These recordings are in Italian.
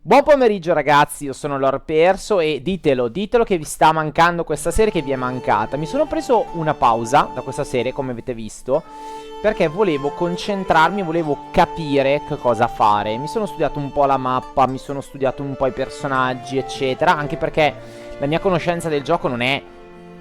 Buon pomeriggio ragazzi, io sono Lord Perso e ditelo che vi sta mancando questa serie, che vi è mancata. Mi sono preso una pausa da questa serie, come avete visto, perché volevo concentrarmi, volevo capire che cosa fare. Mi sono studiato un po' la mappa, mi sono studiato un po' i personaggi, eccetera, anche perché la mia conoscenza del gioco non è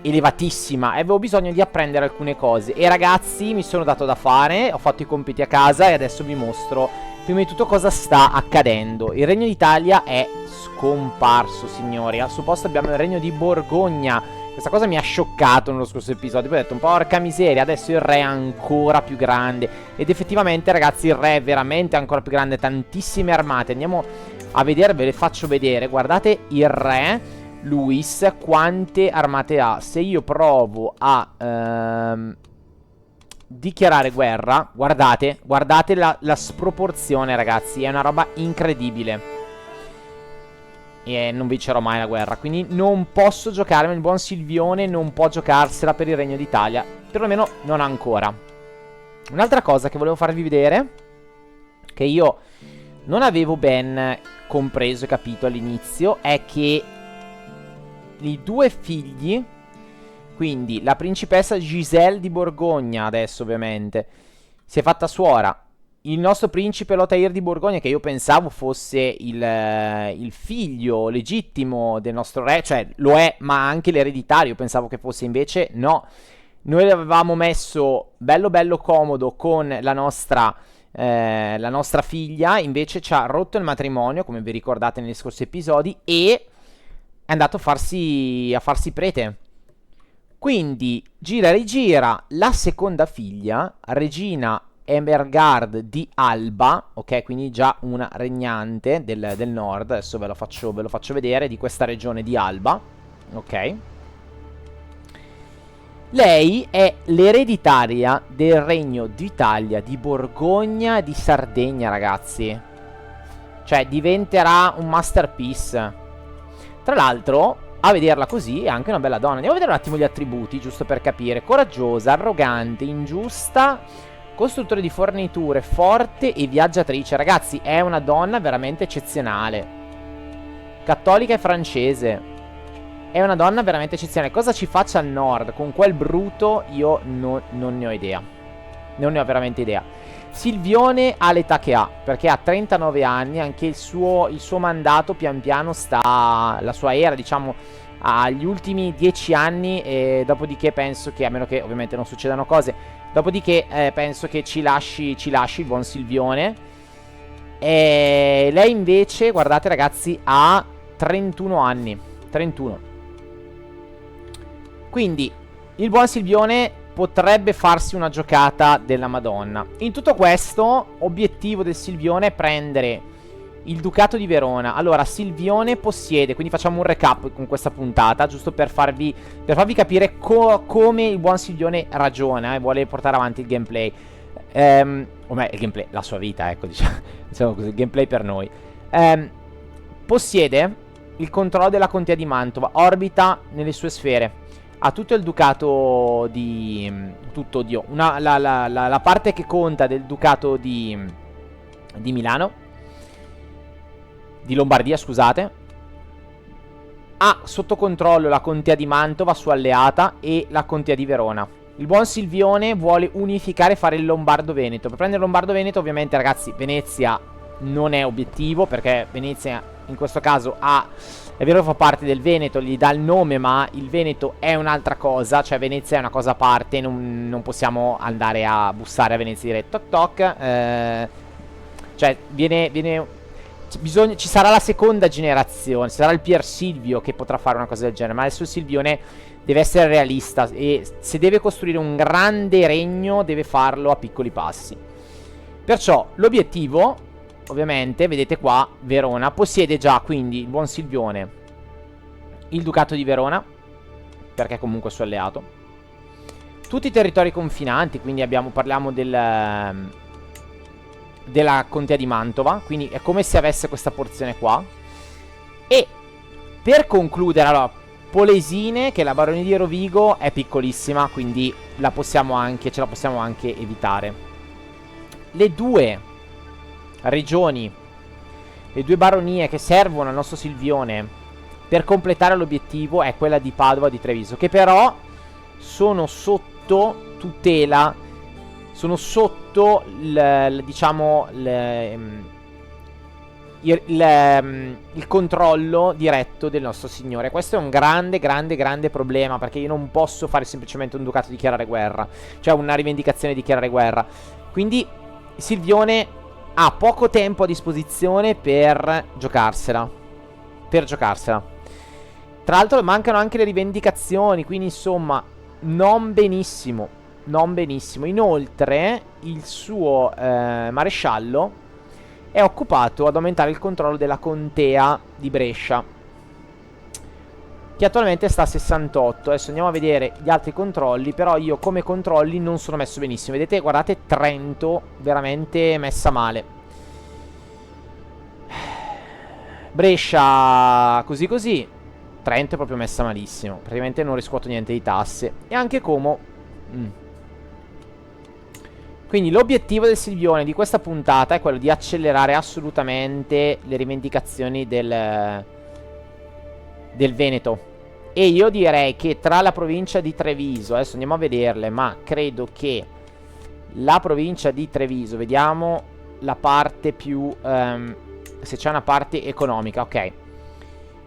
elevatissima e avevo bisogno di apprendere alcune cose. E ragazzi, mi sono dato da fare, ho fatto i compiti a casa e adesso vi mostro prima di tutto cosa sta accadendo. Il Regno d'Italia è scomparso, signori. Al suo posto abbiamo il Regno di Borgogna. Questa cosa mi ha scioccato nello scorso episodio. Poi ho detto, porca miseria, adesso il re è ancora più grande. Ed effettivamente, ragazzi, il re è veramente ancora più grande. Tantissime armate. Andiamo a vedere, ve le faccio vedere. Guardate il re Luis quante armate ha. Se io provo a dichiarare guerra, guardate la sproporzione, ragazzi, è una roba incredibile. E non vincerò mai la guerra, quindi non posso giocarmi. Il buon Silvione non può giocarsela per il Regno d'Italia, perlomeno non ancora. Un'altra cosa che volevo farvi vedere, che io non avevo ben compreso e capito all'inizio, è che i due figli, quindi la principessa Giselle di Borgogna, adesso ovviamente, si è fatta suora. Il nostro principe Lotair di Borgogna, che io pensavo fosse il figlio legittimo del nostro re, cioè lo è, ma anche l'ereditario, pensavo che fosse, invece no. Noi l'avevamo messo bello bello comodo con la nostra figlia, invece ci ha rotto il matrimonio, come vi ricordate negli scorsi episodi, e è andato a farsi prete. Quindi gira e rigira la seconda figlia, Regina Emergard di Alba, ok, quindi già una regnante del nord. Adesso ve lo faccio vedere, di questa regione di Alba, ok. Lei è l'ereditaria del Regno d'Italia, di Borgogna e di Sardegna, ragazzi. Cioè diventerà un masterpiece. Tra l'altro, a vederla così è anche una bella donna. Andiamo a vedere un attimo gli attributi, giusto per capire. Coraggiosa, arrogante, ingiusta, costruttore di forniture, forte e viaggiatrice. Ragazzi, è una donna veramente eccezionale. Cattolica e francese. È una donna veramente eccezionale. Cosa ci faccia al nord con quel bruto io non ne ho idea. Non ne ho veramente idea. Silvione ha l'età che ha, perché ha 39 anni, anche il suo mandato pian piano sta, la sua era, diciamo, agli ultimi 10 anni, e dopodiché penso che, a meno che ovviamente non succedano cose, dopodiché penso che ci lasci il buon Silvione. E lei invece, guardate ragazzi, ha 31 anni, 31. Quindi il buon Silvione potrebbe farsi una giocata della Madonna. In tutto questo, obiettivo del Silvione è prendere il Ducato di Verona. Allora, Silvione possiede, quindi facciamo un recap con questa puntata, giusto per farvi capire come il buon Silvione ragiona e vuole portare avanti il gameplay. O meglio, il gameplay, la sua vita, ecco, diciamo così, il gameplay per noi. Possiede il controllo della contea di Mantova, orbita nelle sue sfere. Ha tutto il ducato di... tutto, oddio. La parte che conta del ducato di Milano. Di Lombardia, scusate. Ha sotto controllo la contea di Mantova, sua alleata, e la contea di Verona. Il buon Silvione vuole unificare e fare il Lombardo-Veneto. Per prendere il Lombardo-Veneto, ovviamente, ragazzi, Venezia non è obiettivo, perché Venezia in questo caso ha... È vero che fa parte del Veneto, gli dà il nome, ma il Veneto è un'altra cosa. Cioè Venezia è una cosa a parte, non possiamo andare a bussare a Venezia diretto. Toc toc. Cioè ci sarà la seconda generazione, ci sarà il Pier Silvio che potrà fare una cosa del genere, ma adesso il Silvione deve essere realista, e se deve costruire un grande regno deve farlo a piccoli passi. Perciò l'obiettivo, ovviamente, vedete qua, Verona, possiede già, quindi il buon Silvione, il Ducato di Verona, perché comunque è suo alleato, tutti i territori confinanti, quindi parliamo della contea di Mantova, quindi è come se avesse questa porzione qua. E per concludere, allora, Polesine, che è la baronia di Rovigo, è piccolissima, quindi ce la possiamo anche evitare. Le due regioni le due baronie che servono al nostro Silvione per completare l'obiettivo è quella di Padova e di Treviso, che però sono sotto tutela, sono sotto diciamo il controllo diretto del nostro signore. Questo è un grande, grande, grande problema, perché io non posso fare semplicemente un ducato dichiarare guerra, cioè una rivendicazione dichiarare guerra. Quindi Silvione ha poco tempo a disposizione per giocarsela. Tra l'altro mancano anche le rivendicazioni, quindi insomma non benissimo. Inoltre il suo maresciallo è occupato ad aumentare il controllo della contea di Brescia, che attualmente sta a 68. Adesso andiamo a vedere gli altri controlli. Però io come controlli non sono messo benissimo. Vedete, guardate, Trento veramente messa male. Brescia così così. Trento è proprio messa malissimo. Praticamente non riscuoto niente di tasse. E anche Como. Quindi l'obiettivo del Silvione di questa puntata è quello di accelerare assolutamente le rivendicazioni del Veneto. E io direi che tra la provincia di Treviso, adesso andiamo a vederle, ma credo che la provincia di Treviso, vediamo la parte più se c'è una parte economica. Ok,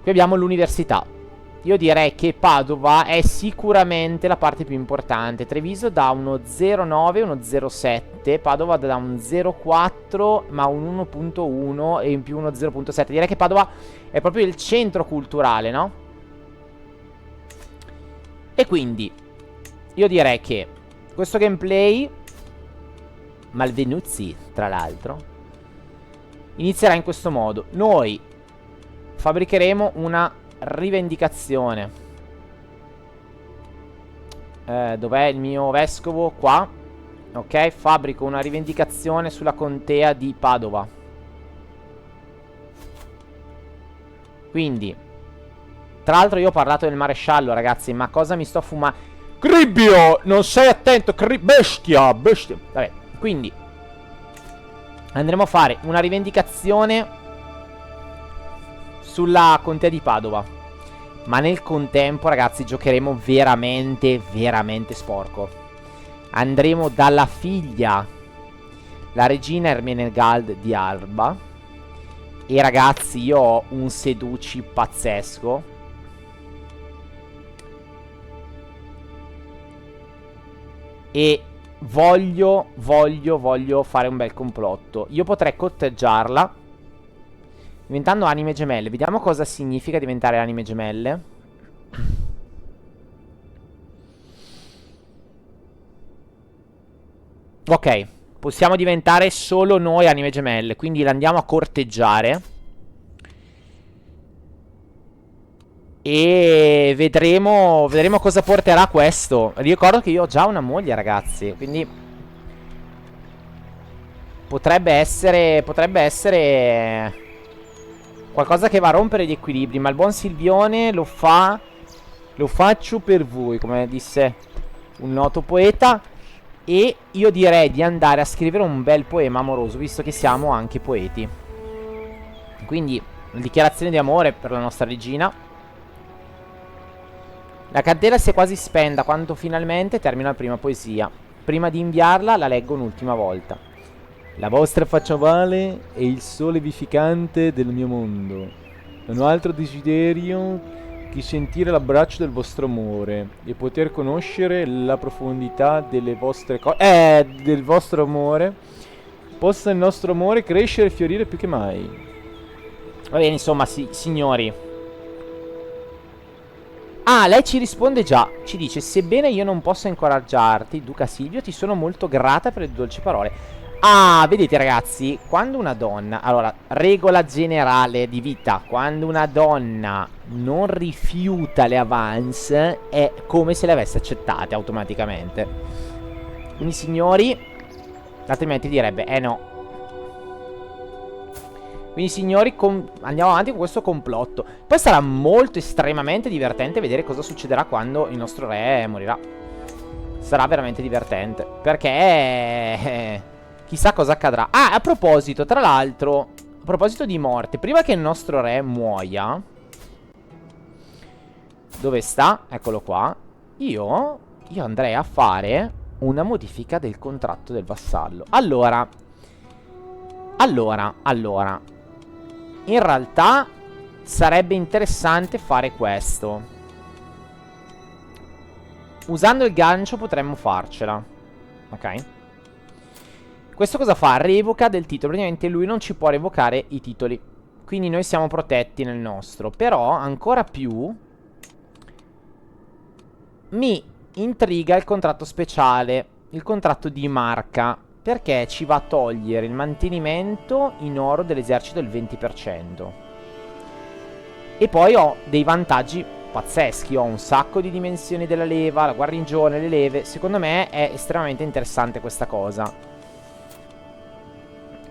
qui abbiamo l'università. Io direi che Padova è sicuramente la parte più importante. Treviso dà uno 0,9, uno 0,7. Padova dà un 0,4, ma un 1,1 e in più uno 0,7. Direi che Padova è proprio il centro culturale, no? E quindi io direi che questo gameplay, malvenuti tra l'altro, inizierà in questo modo. Noi fabbricheremo una rivendicazione. Dov'è il mio vescovo? Qua. Ok, fabbrico una rivendicazione sulla contea di Padova. Quindi, tra l'altro io ho parlato del maresciallo, ragazzi, ma cosa mi sto fumando? Cribbio, non sei attento, bestia. Vabbè, quindi andremo a fare una rivendicazione sulla contea di Padova. Ma nel contempo, ragazzi, giocheremo veramente, veramente sporco. Andremo dalla figlia, la regina Ermenegald di Alba. E ragazzi, io ho un seduci pazzesco. E voglio fare un bel complotto. Io potrei cotteggiarla diventando anime gemelle. Vediamo cosa significa diventare anime gemelle. Ok, possiamo diventare solo noi anime gemelle. Quindi la andiamo a corteggiare. E vedremo cosa porterà questo. Ricordo che io ho già una moglie, ragazzi. Quindi potrebbe essere qualcosa che va a rompere gli equilibri. Ma il buon Silvione lo faccio per voi, come disse un noto poeta. E io direi di andare a scrivere un bel poema amoroso, visto che siamo anche poeti. Quindi una dichiarazione di amore per la nostra regina. La candela si è quasi spenta quando finalmente termina la prima poesia. Prima di inviarla la leggo un'ultima volta. La vostra faccia ovale è il sole vivificante del mio mondo. Non ho altro desiderio che sentire l'abbraccio del vostro amore e poter conoscere la profondità delle vostre del vostro amore. Possa il nostro amore crescere e fiorire più che mai. Va bene, insomma, signori. Ah, lei ci risponde già. Ci dice: sebbene io non possa incoraggiarti, Duca Silvio, ti sono molto grata per le dolci parole. Ah, vedete, ragazzi, quando una donna... Allora, regola generale di vita: quando una donna non rifiuta le avance, è come se le avesse accettate automaticamente. Quindi, signori, altrimenti direbbe no. Quindi, signori, andiamo avanti con questo complotto. Poi sarà molto estremamente divertente vedere cosa succederà quando il nostro re morirà. Sarà veramente divertente, perché chissà cosa accadrà. Ah, a proposito, tra l'altro, proposito di morte, prima che il nostro re muoia, dove sta? Eccolo qua. Io andrei a fare una modifica del contratto del vassallo. Allora, in realtà sarebbe interessante fare questo. Usando il gancio potremmo farcela. Ok. Questo cosa fa? Revoca del titolo. Praticamente lui non ci può revocare i titoli. Quindi noi siamo protetti nel nostro. Però, ancora più, mi intriga il contratto speciale, il contratto di marca, perché ci va a togliere il mantenimento in oro dell'esercito del 20%. E poi ho dei vantaggi pazzeschi. Ho un sacco di dimensioni della leva, la guarnigione, le leve. Secondo me è estremamente interessante questa cosa.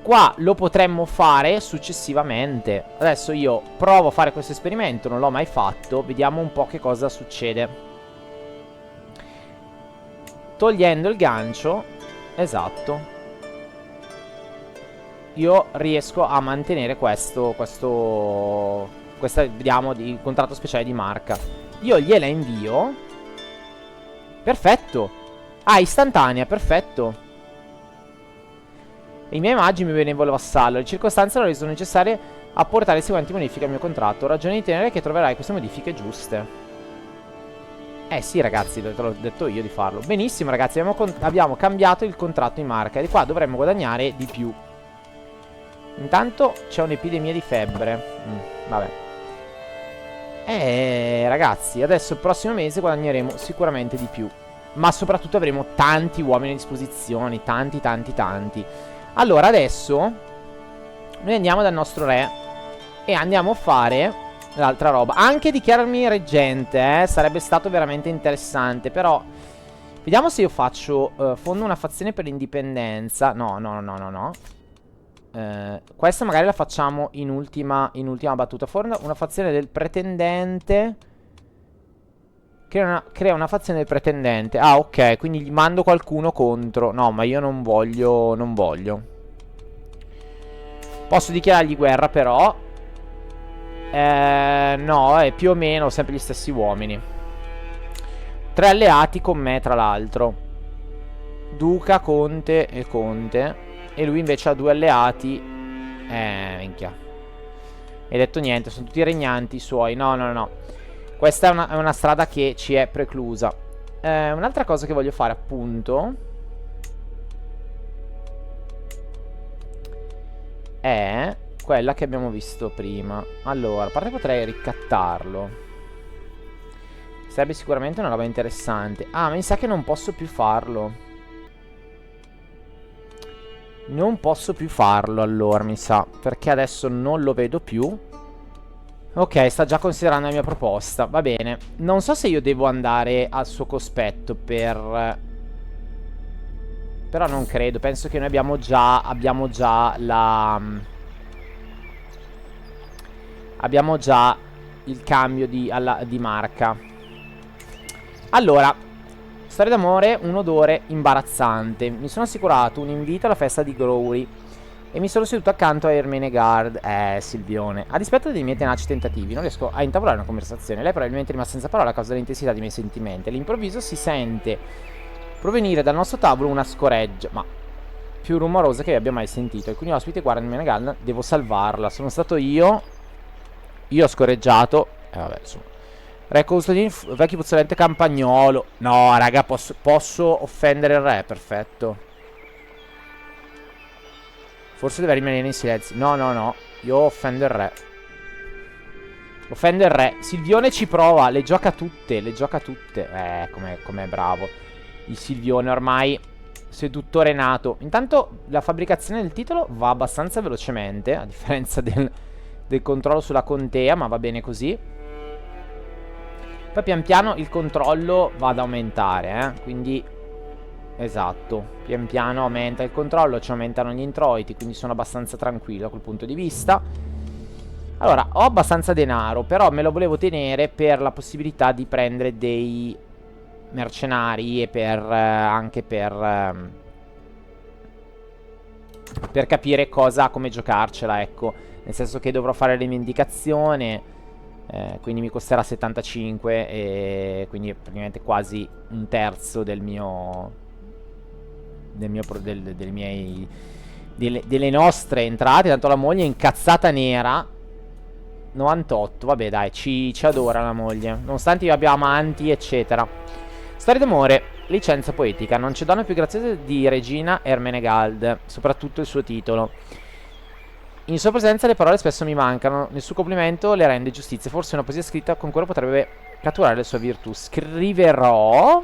Qua lo potremmo fare successivamente. Adesso io provo a fare questo esperimento, non l'ho mai fatto. Vediamo un po' che cosa succede. Togliendo il gancio, esatto, io riesco a mantenere questo, vediamo, di contratto speciale di marca. Io gliela invio. Perfetto. Ah, istantanea, perfetto. I miei magi mi benevolo vassallo. Le circostanze hanno reso necessarie apportare le seguenti modifiche al mio contratto. Ho ragione di tenere che troverai queste modifiche giuste. Sì, ragazzi, te l'ho detto io di farlo. Benissimo, ragazzi, abbiamo cambiato il contratto in marca. E di qua dovremmo guadagnare di più. Intanto c'è un'epidemia di febbre. Vabbè. Ragazzi, adesso il prossimo mese guadagneremo sicuramente di più. Ma soprattutto avremo tanti uomini a disposizione. Tanti. Allora, adesso noi andiamo dal nostro re e andiamo a fare l'altra roba. Anche dichiararmi reggente, sarebbe stato veramente interessante. Però vediamo se io faccio fondo una fazione per l'indipendenza. No. Questa magari la facciamo in ultima battuta. Fonda una fazione del pretendente. Crea una fazione del pretendente. Ah, ok, quindi gli mando qualcuno contro. No, ma io non voglio. Posso dichiarargli guerra, però. No, è più o meno sempre gli stessi uomini. 3 alleati con me, tra l'altro. Duca, conte e conte. E lui invece ha 2 alleati. Minchia. Hai detto niente, sono tutti regnanti suoi. No. Questa è una strada che ci è preclusa. Un'altra cosa che voglio fare, appunto, è quella che abbiamo visto prima. Allora, a parte potrei ricattarlo. Sarebbe sicuramente una roba interessante. Ah, ma mi sa che non posso più farlo. Non posso più farlo, allora, mi sa. Perché adesso non lo vedo più. Ok, sta già considerando la mia proposta. Va bene. Non so se io devo andare al suo cospetto per... Però non credo. Penso che noi abbiamo già la... Abbiamo già il cambio di marca. Allora, storia d'amore, un odore imbarazzante. Mi sono assicurato un invito alla festa di Growry e mi sono seduto accanto a Ermenegard. Silvione. A dispetto dei miei tenaci tentativi, non riesco a intavolare una conversazione. Lei probabilmente è rimasta senza parole a causa dell'intensità dei miei sentimenti. All'improvviso si sente provenire dal nostro tavolo una scoreggia, ma più rumorosa che abbia mai sentito. Alcuni ospiti guardano Ermenegard, devo salvarla. Sono stato io. Io ho scorreggiato. Vabbè, insomma. Re Custodin, vecchio puzzolente campagnolo. No, raga, posso offendere il re, perfetto. Forse deve rimanere in silenzio. No. Io offendo il re. Offendo il re. Silvione ci prova. Le gioca tutte. Com'è bravo il Silvione ormai. Seduttore nato. Intanto la fabbricazione del titolo va abbastanza velocemente, a differenza del controllo sulla contea, ma va bene così. Poi pian piano il controllo va ad aumentare, quindi esatto, pian piano aumenta il controllo, ci aumentano gli introiti, quindi sono abbastanza tranquillo da quel punto di vista. Allora, ho abbastanza denaro, però me lo volevo tenere per la possibilità di prendere dei mercenari e per anche per per capire come giocarcela, ecco. Nel senso che dovrò fare le mie indicazioni, quindi mi costerà 75 e quindi praticamente quasi un terzo del mio dei miei delle nostre entrate. Tanto la moglie è incazzata nera. 98, vabbè dai, ci adora la moglie, nonostante io abbia amanti eccetera. Storia d'amore, licenza poetica. Non c'è donna più graziosa di Regina Ermenegald, soprattutto il suo titolo. In sua presenza le parole spesso mi mancano, nel suo complimento le rende giustizia. Forse una poesia scritta con cura potrebbe catturare le sue virtù. Scriverò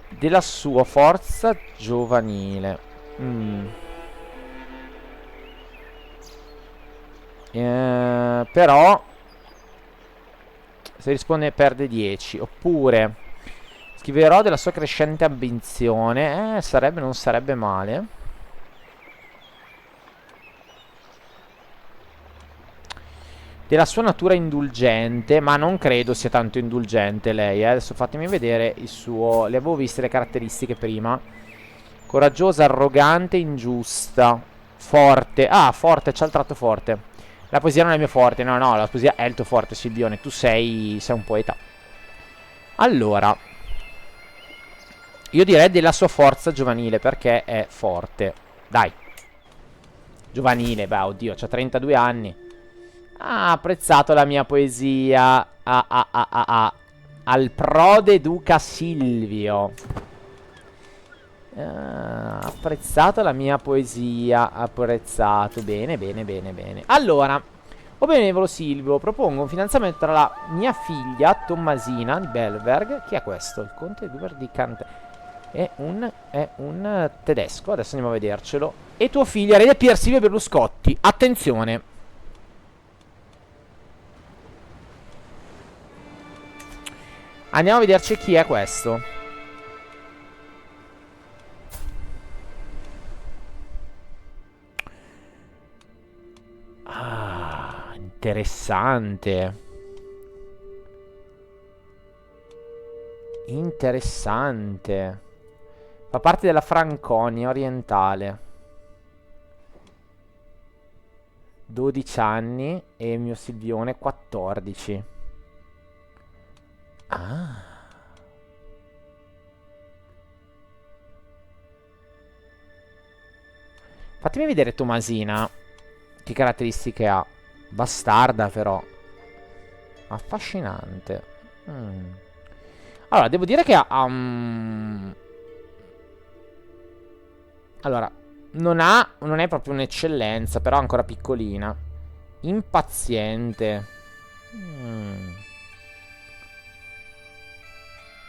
della sua forza giovanile. Però se risponde perde 10. Oppure scriverò della sua crescente ambizione. Non sarebbe male. Della sua natura indulgente. Ma non credo sia tanto indulgente lei, Adesso fatemi vedere il suo. Le avevo viste le caratteristiche prima. Coraggiosa, arrogante, ingiusta. Forte. Ah, forte, c'ha il tratto forte. La poesia non è il mio forte. No, no, la poesia è il tuo forte, Silvione. Tu sei un poeta. Allora, io direi della sua forza giovanile, perché è forte. Dai. Giovanile, beh, oddio, c'ha 32 anni. Ha apprezzato la mia poesia. Al prode duca Silvio. Apprezzato la mia poesia. Apprezzato. Bene, bene, bene, bene. Allora, o benevolo Silvio, propongo un fidanzamento tra la mia figlia Tommasina di Belberg. Chi è questo? Il conte Duver di Cante. È un tedesco. Adesso andiamo a vedercelo. E tuo figlio, erede Pier Silvio Berluscotti. Attenzione. Andiamo a vederci chi è questo. Ah, interessante. Interessante. Fa parte della Franconia orientale. 12 anni e il mio Silvione 14. Ah. Fatemi vedere Tomasina. Che caratteristiche ha? Bastarda però. Affascinante. Allora, devo dire che ha allora, non è proprio un'eccellenza, però è ancora piccolina. Impaziente.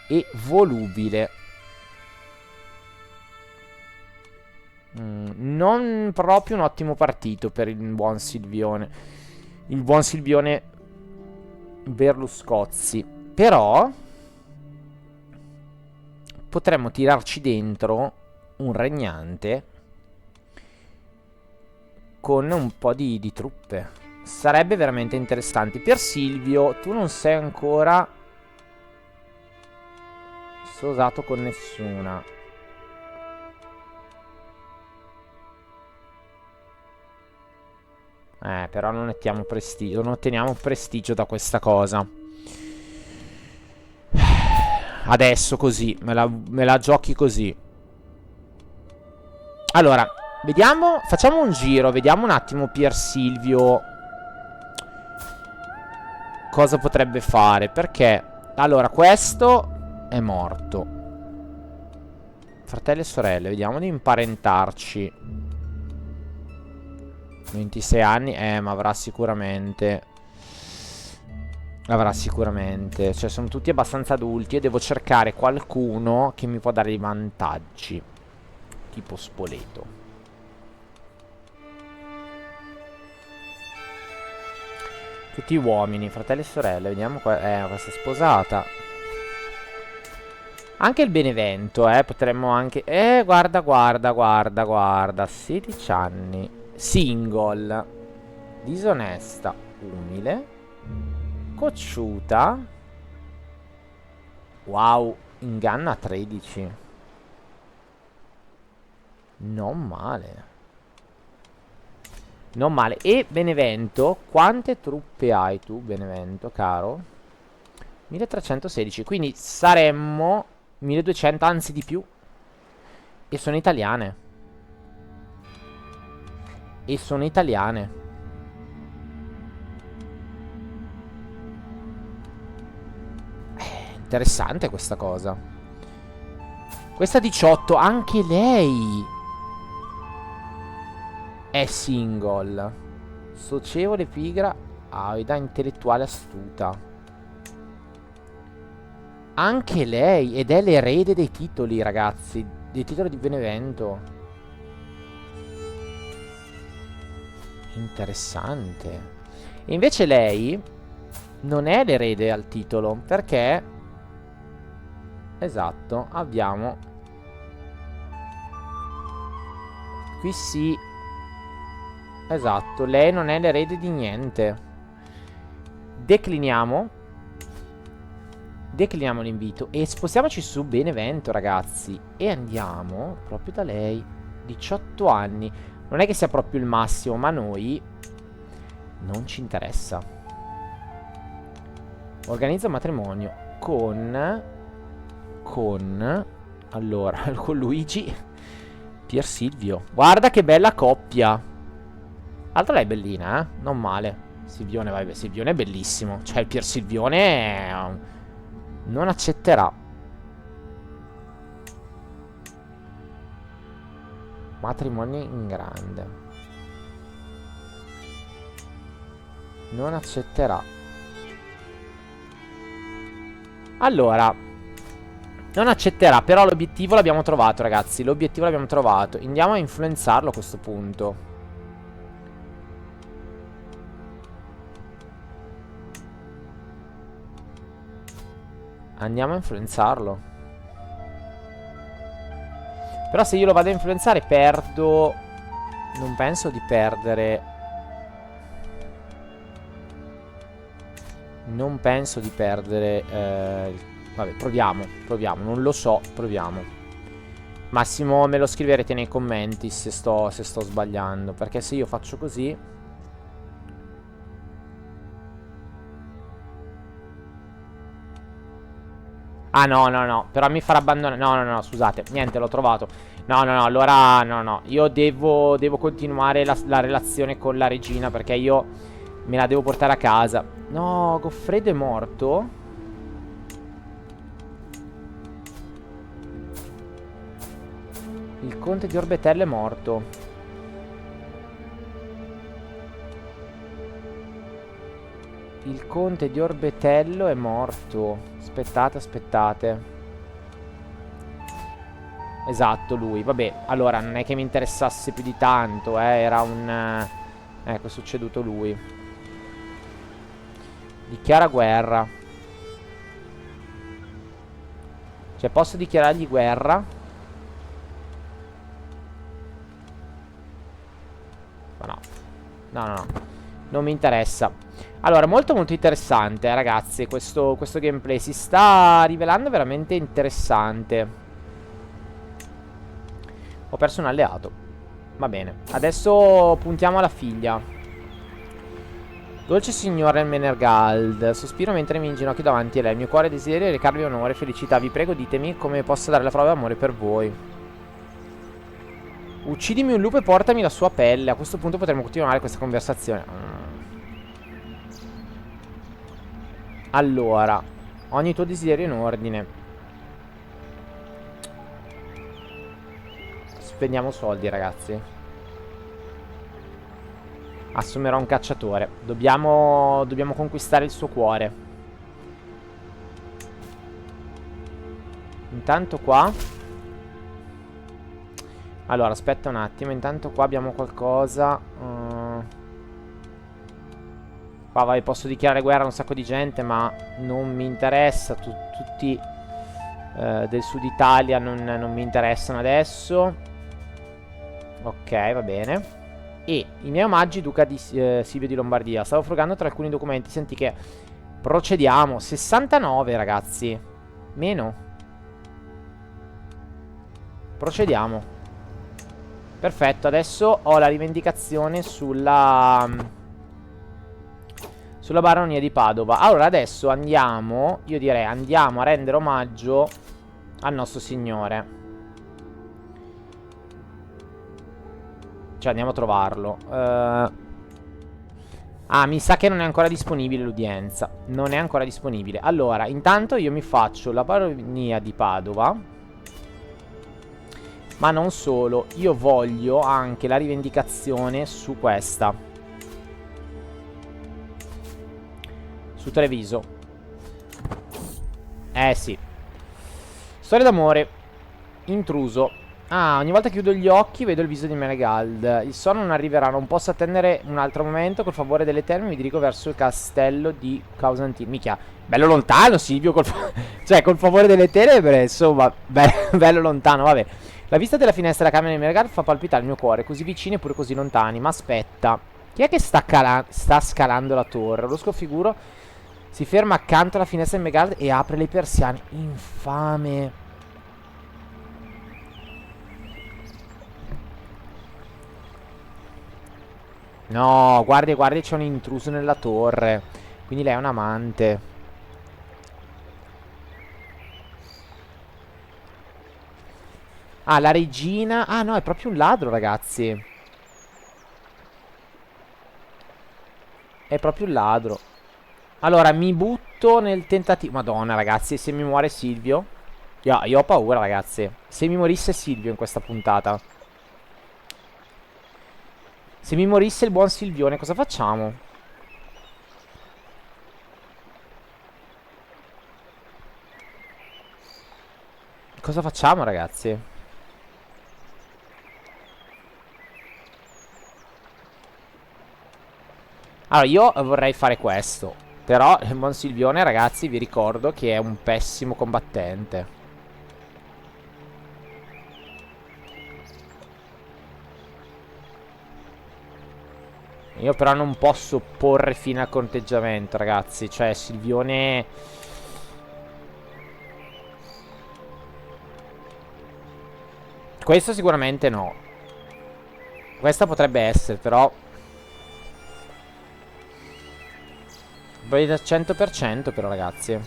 E volubile. Non proprio un ottimo partito per il buon Silvione. Il buon Silvione Berluscozzi. Però potremmo tirarci dentro un regnante con un po' di truppe. Sarebbe veramente interessante. Per Silvio, tu non sei ancora sposato con nessuna. Però non otteniamo prestigio. Non otteniamo prestigio da questa cosa. Adesso così. Me la giochi così. Allora, vediamo. Facciamo un giro. Vediamo un attimo Pier Silvio cosa potrebbe fare. Perché allora, questo è morto. Fratelli e sorelle. Vediamo di imparentarci. 26 anni. Ma avrà sicuramente. Avrà sicuramente. Cioè sono tutti abbastanza adulti. E devo cercare qualcuno che mi può dare dei vantaggi. Tipo Spoleto. Tutti uomini. Fratelli e sorelle. Vediamo qua. Questa è sposata. Anche il Benevento. Potremmo anche. Guarda, guarda, guarda, guarda. 16 anni. Single. Disonesta. Umile. Cocciuta. Wow. Inganna 13. Non male. Non male. E Benevento, quante truppe hai tu, Benevento, caro? 1316, quindi saremmo 1200, anzi di più. E sono italiane. E sono italiane. Interessante questa cosa. Questa 18, anche lei è single. Socievole, pigra, avida, intellettuale, astuta. Anche lei, ed è l'erede dei titoli, ragazzi. Dei titoli di Benevento. Interessante. E invece lei non è l'erede al titolo, perché... Esatto, abbiamo... Qui sì. Esatto, lei non è l'erede di niente. Decliniamo. Decliniamo l'invito e spostiamoci su Benevento, ragazzi. E andiamo proprio da lei. 18 anni. Non è che sia proprio il massimo, ma a noi non ci interessa. Organizza un matrimonio con... Allora, con Luigi Pier Silvio. Guarda che bella coppia. Altro lei è bellina, eh? Non male. Silvione, vai, Silvione è bellissimo. Cioè, il Pier Silvione non accetterà. Matrimonio in grande. Non accetterà. Allora, non accetterà, però l'obiettivo l'abbiamo trovato, ragazzi. L'obiettivo l'abbiamo trovato. Andiamo a influenzarlo a questo punto. Andiamo a influenzarlo. Però se io lo vado a influenzare perdo. Non penso di perdere. Non penso di perdere vabbè, proviamo. Non lo so, proviamo. Massimo me lo scriverete nei commenti se sto sbagliando. Perché se io faccio così... Ah, no, però mi farà abbandonare. No, scusate, niente, l'ho trovato. No, allora, no. Io devo continuare la relazione con la regina, perché io me la devo portare a casa. No, Goffredo è morto? Il conte di Orbetello è morto. Il conte di Orbetello è morto. Aspettate. Esatto, lui. Vabbè, allora non è che mi interessasse più di tanto, era un... ecco, è succeduto lui. Dichiara guerra. Cioè, posso dichiarargli guerra? Ma no. No. Non mi interessa. Allora, molto interessante, ragazzi. Questo gameplay si sta rivelando veramente interessante. Ho perso un alleato. Va bene. Adesso puntiamo alla figlia. Dolce signore Menergald, sospiro mentre mi inginocchio davanti a lei. Il mio cuore desidera recarvi onore e felicità. Vi prego, ditemi come posso dare la prova d'amore per voi. Uccidimi un lupo e portami la sua pelle. A questo punto potremo continuare questa conversazione. Allora, ogni tuo desiderio in ordine. Spendiamo soldi, ragazzi. Assumerò un cacciatore. Dobbiamo conquistare il suo cuore. Intanto qua. Allora, aspetta un attimo. Intanto qua abbiamo qualcosa. Qua vai, posso dichiarare guerra a un sacco di gente, ma non mi interessa. Tutti del sud Italia non mi interessano adesso. Ok, va bene. E i miei omaggi, duca di Silvio di Lombardia. Stavo frugando tra alcuni documenti. Senti che procediamo. 69, ragazzi. Meno. Procediamo. Perfetto, adesso ho la rivendicazione sulla baronia di Padova. Allora adesso andiamo, io direi andiamo a rendere omaggio al nostro signore. Cioè andiamo a trovarlo. Mi sa che non è ancora disponibile l'udienza. Non è ancora disponibile. Allora, intanto io mi faccio la baronia di Padova. Ma non solo, io voglio anche la rivendicazione su questa. Su Treviso. Sì. Storia d'amore. Intruso. Ogni volta che chiudo gli occhi vedo il viso di Menegald. Il sonno non arriverà, non posso attendere un altro momento. Col favore delle terme mi dirigo verso il castello di Causantino. Mica, bello lontano Silvio, cioè col favore delle tenebre, insomma, bello lontano, vabbè. La vista della finestra della camera di Menegald fa palpitare il mio cuore, così vicini eppure così lontani. Ma aspetta, chi è che sta scalando la torre? Lo sconfiguro. Si ferma accanto alla finestra di Menegald e apre le persiane. Infame. No, guardi, guardi, c'è un intruso nella torre. Quindi lei è un amante. La regina. No, è proprio un ladro, ragazzi. È proprio un ladro. Allora, mi butto nel tentativo. Madonna, ragazzi, se mi muore Silvio. Io ho paura, ragazzi. Se mi morisse Silvio in questa puntata. Se mi morisse il buon Silvione, cosa facciamo? Cosa facciamo, ragazzi? Allora, io vorrei fare questo. Però il buon Silvione, ragazzi, vi ricordo che è un pessimo combattente. Io però non posso porre fine al conteggiamento, ragazzi. Cioè, Silvione... Questo sicuramente no. Questa potrebbe essere, però... Voglio da 100% però, ragazzi.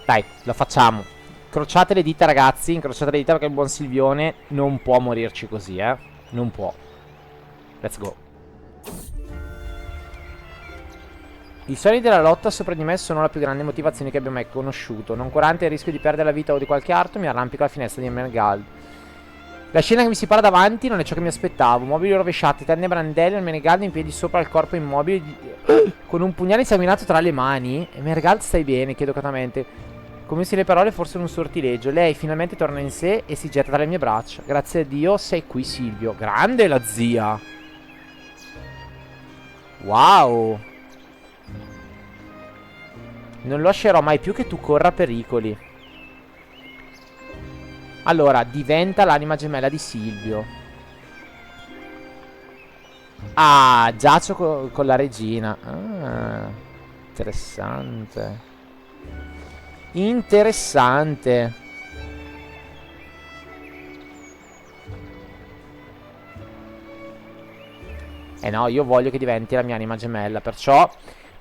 Dai, lo facciamo. Incrociate le dita, ragazzi. Incrociate le dita perché il buon Silvione non può morirci così, Non può. Let's go. I sogni della lotta sopra di me sono la più grande motivazione che abbia mai conosciuto. Non curante il rischio di perdere la vita o di qualche altro, mi arrampico alla finestra di Menegald. La scena che mi si para davanti non è ciò che mi aspettavo. Mobili rovesciati, tende e brandelli, il Menegald in piedi sopra il corpo immobile con un pugnale insanguinato tra le mani. E Menegald, stai bene? Chiedo catamente. Come se le parole fossero un sortileggio. Lei finalmente torna in sé e si getta tra le mie braccia. Grazie a Dio sei qui, Silvio. Grande la zia. Wow. Non lascerò mai più che tu corra pericoli. Allora, diventa l'anima gemella di Silvio. Giacio con la regina. Interessante. Interessante. No, io voglio che diventi la mia anima gemella. Perciò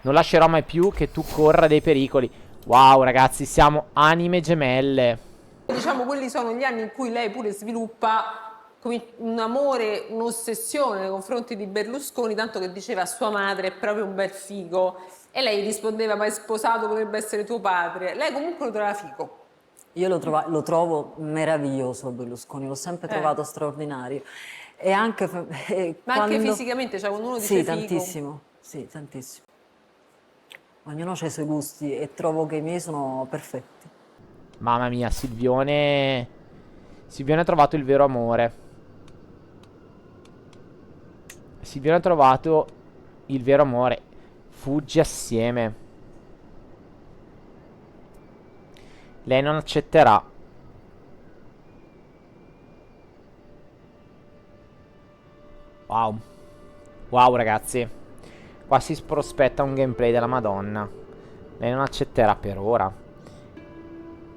non lascerò mai più che tu corra dei pericoli. Wow, ragazzi, siamo anime gemelle. Diciamo, quelli sono gli anni in cui lei pure sviluppa un amore, un'ossessione nei confronti di Berlusconi, tanto che diceva a sua madre è proprio un bel figo. E lei rispondeva, ma è sposato, potrebbe essere tuo padre. Lei comunque lo trova figo. Io lo trovo meraviglioso Berlusconi, l'ho sempre trovato straordinario. E anche, ma anche fisicamente, cioè quando uno dice sì, figo... tantissimo, sì, tantissimo. Ognuno ha i suoi gusti e trovo che i miei sono perfetti. Mamma mia, Silvione ha trovato il vero amore. Silvione ha trovato il vero amore. Fuggi assieme. Lei non accetterà. Wow. Wow, ragazzi. Qua si prospetta un gameplay della Madonna. Lei non accetterà per ora.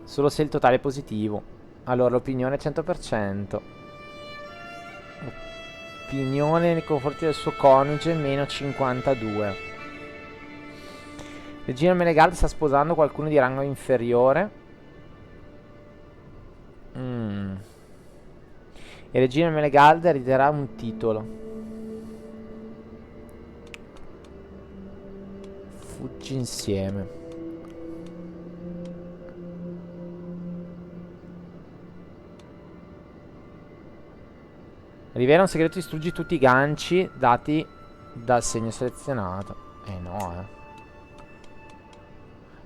Solo se il totale è positivo. Allora, l'opinione è 100%. Opinione nei confronti del suo coniuge, meno 52. Regina Menegalda sta sposando qualcuno di rango inferiore. E Regina Menegalda riderà un titolo. Fuggi insieme. Rivela un segreto, distruggi tutti i ganci dati dal segno selezionato. No,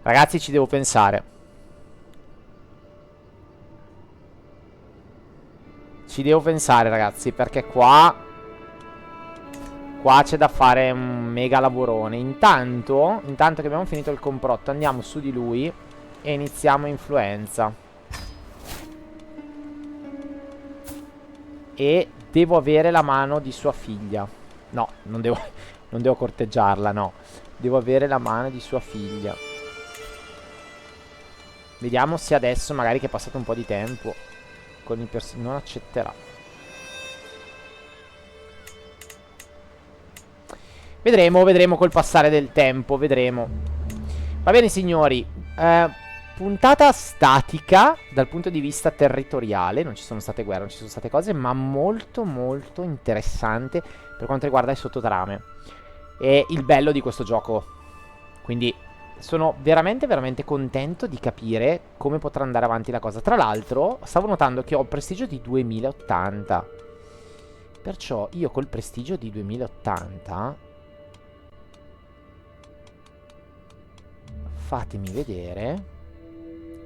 Ragazzi, ci devo pensare. Ci devo pensare, ragazzi, perché qua c'è da fare un mega lavorone. Intanto che abbiamo finito il complotto, andiamo su di lui e iniziamo influenza. E devo avere la mano di sua figlia. No, non devo corteggiarla, no. Devo avere la mano di sua figlia. Vediamo se adesso, magari che è passato un po' di tempo, con il non accetterà. Vedremo col passare del tempo, vedremo. Va bene, signori. Puntata statica dal punto di vista territoriale. Non ci sono state guerre, non ci sono state cose, ma molto molto interessante per quanto riguarda le sottotrame. E il bello di questo gioco. Quindi sono veramente veramente contento di capire come potrà andare avanti la cosa. Tra l'altro stavo notando che ho il prestigio di 2080. Perciò io col prestigio di 2080, fatemi vedere.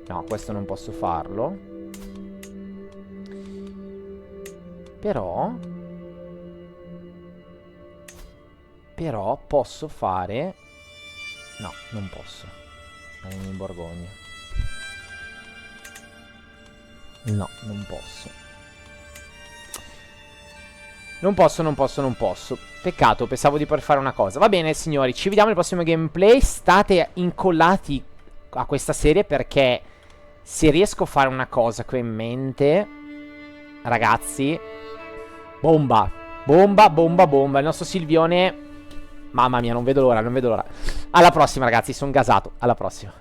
No, questo non posso farlo. Però posso fare... No, non posso. Andiamo in Borgogna. No, non posso. Non posso. Peccato, pensavo di poter fare una cosa. Va bene, signori, ci vediamo nel prossimo gameplay. State incollati a questa serie perché se riesco a fare una cosa qui in mente, ragazzi, bomba. Il nostro Silvione... Mamma mia, non vedo l'ora. Alla prossima, ragazzi, sono gasato. Alla prossima.